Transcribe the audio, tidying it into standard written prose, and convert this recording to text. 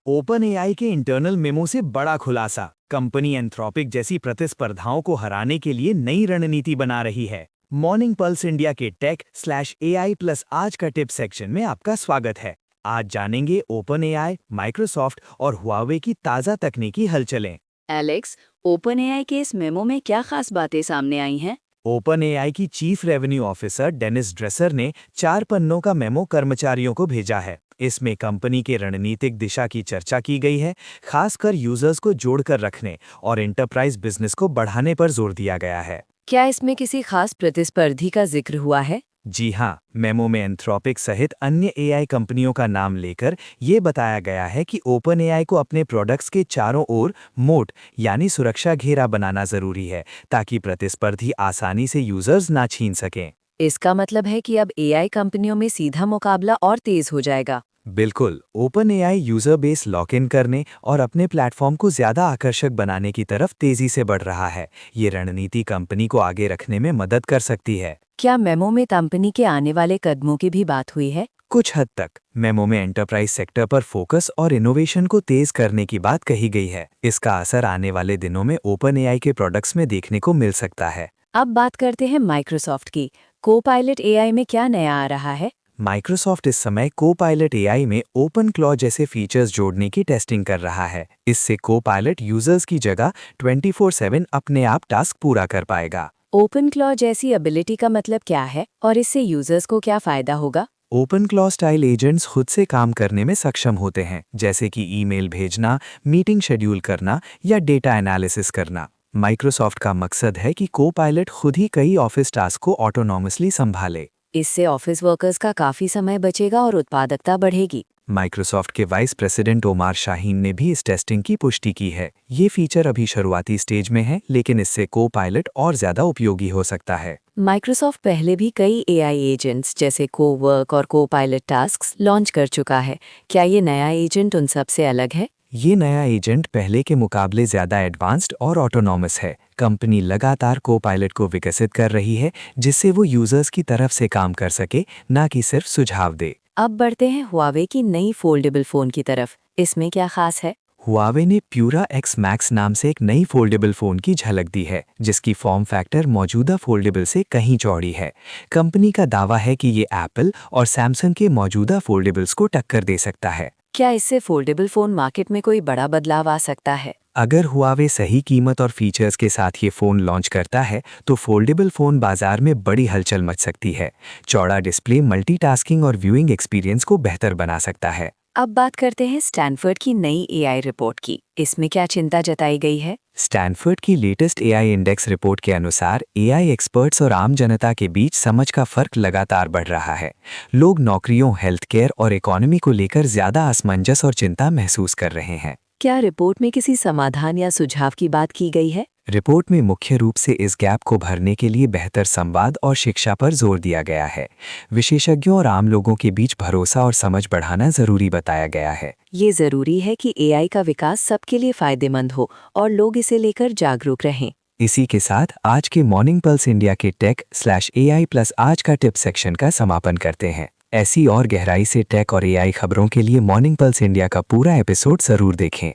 Open AI के internal memo से बड़ा खुलासा। कंपनी एंथ्रोपिक जैसी प्रतिस्पर्धाओं को हराने के लिए नई रणनीति बना रही है। मॉर्निंग पल्स इंडिया के टेक/एआई प्लस आज का टिप सेक्शन में आपका स्वागत है। आज जानेंगे ओपन एआई, माइक्रोसॉफ्ट और हुआवे की ताज़ा तकनीकी हलचलें। एलेक्स, ओपनएआई के इस मेमो में क्या खास बातें सामने आई हैं? ओपन एआई की chief revenue officer Denise Dresser ने 4 पन्नों का मेमो कर्मचारियों को भेजा है। इसमें कंपनी के रणनीतिक दिशा की चर्चा की गई है, खासकर यूजर्स को जोड़कर रखने और एंटरप्राइज बिजनेस को बढ़ाने पर जोर दिया गया है। क्या इसमें किसी खास प्रतिस्पर्धी का जिक्र हुआ है? जी हाँ, मेमो में एंथ्रोपिक सहित अन्य एआई कंपनियों का नाम लेकर ये बताया गया है कि ओपन एआई को अपने प्रोडक्ट्स के चारों ओर मोट यानी सुरक्षा घेरा बनाना जरूरी है, ताकि प्रतिस्पर्धी आसानी से यूजर्स ना छीन सकें। इसका मतलब है कि अब एआई कंपनियों में सीधा मुकाबला और तेज हो जाएगा। बिल्कुल, open AI user base lock in करने और अपने प्लेटफॉर्म को ज्यादा आकर्षक बनाने की तरफ तेजी से बढ़ रहा है। ये रणनीति कंपनी को आगे रखने में मदद कर सकती है। क्या मेमो में कंपनी के आने वाले कदमों की भी बात हुई है? कुछ हद तक मेमो में एंटरप्राइज सेक्टर पर फोकस और इनोवेशन को तेज करने की बात कही गई है। इसका असर आने वाले दिनों में ओपन एआई के प्रोडक्ट्स में देखने को मिल सकता है। अब बात करते हैं माइक्रोसॉफ्ट की। कोपायलट एआई में क्या नया आ रहा है? माइक्रोसॉफ्ट इस समय कोपायलट एआई में ओपन क्लॉ जैसे फीचर्स जोड़ने की टेस्टिंग कर रहा है। इससे कोपायलट यूजर्स की जगह 24/7 अपने आप टास्क पूरा कर पाएगा। ओपन क्लॉ जैसी एबिलिटी का मतलब क्या है और इससे यूजर्स को क्या फायदा होगा? ओपन क्लॉ स्टाइल एजेंट्स खुद से काम करने में सक्षम होते हैं, जैसे कि ईमेल भेजना, मीटिंग शेड्यूल करना या डेटा एनालिसिस करना। माइक्रोसॉफ्ट का मकसद है कि कोपायलट खुद ही कई ऑफिस टास्क को ऑटोनॉमसली संभाले। इससे ऑफिस वर्कर्स का काफी समय बचेगा और उत्पादकता बढ़ेगी। माइक्रोसॉफ्ट के वाइस प्रेसिडेंट ओमार शाहीन ने भी इस टेस्टिंग की पुष्टि की है। ये फीचर अभी शुरुआती स्टेज में है, लेकिन इससे कोपायलट और ज्यादा उपयोगी हो सकता है। माइक्रोसॉफ्ट पहले भी कई एआई एजेंट्स जैसे कोवर्क और कोपायलट टास्क्स लॉन्च कर चुका है। क्या ये नया एजेंट उन सब से अलग है? ये नया एजेंट पहले के मुकाबले ज्यादा एडवांस्ड और ऑटोनॉमस है। कंपनी लगातार कोपायलट को विकसित कर रही है, जिससे वो यूजर्स की तरफ से काम कर सके, ना कि सिर्फ सुझाव दे। अब बढ़ते हैं हुआवे की नई फोल्डेबल फोन की तरफ। इसमें क्या खास है? हुआवे ने प्यूरा एक्स मैक्स नाम से एक नई फोल्डेबल फोन की झलक दी है, जिसकी फॉर्म फैक्टर मौजूदा फोल्डेबल से कहीं चौड़ी है। कंपनी का दावा है कि ये एप्पल और सैमसंग के मौजूदा फोल्डेबल्स को टक्कर दे सकता है। क्या इससे फोल्डेबल फोन मार्केट में कोई बड़ा बदलाव आ सकता है? अगर हुआवे सही कीमत और फीचर्स के साथ ये फ़ोन लॉन्च करता है, तो फोल्डेबल फ़ोन बाजार में बड़ी हलचल मच सकती है। चौड़ा डिस्प्ले मल्टीटास्किंग और व्यूइंग एक्सपीरियंस को बेहतर बना सकता है। अब बात करते हैं स्टैनफोर्ड की नई एआई रिपोर्ट की। इसमें क्या चिंता जताई गई है? स्टैनफोर्ड की लेटेस्ट एआई इंडेक्स रिपोर्ट के अनुसार एआई एक्सपर्ट्स और आम जनता के बीच समझ का फर्क लगातार बढ़ रहा है। लोग नौकरियों, हेल्थ केयर और इकोनॉमी को लेकर ज्यादा असमंजस और चिंता महसूस कर रहे हैं। क्या रिपोर्ट में किसी समाधान या सुझाव की बात की गई है? रिपोर्ट में मुख्य रूप से इस गैप को भरने के लिए बेहतर संवाद और शिक्षा पर जोर दिया गया है। विशेषज्ञों और आम लोगों के बीच भरोसा और समझ बढ़ाना जरूरी बताया गया है। ये जरूरी है कि एआई का विकास सबके लिए फायदेमंद हो और लोग इसे लेकर जागरूक रहें। इसी के साथ आज के मॉर्निंग पल्स इंडिया के टेक/एआई प्लस आज का टिप सेक्शन का समापन करते हैं। ऐसी और गहराई से टेक और एआई खबरों के लिए मॉर्निंग पल्स इंडिया का पूरा एपिसोड जरूर देखें।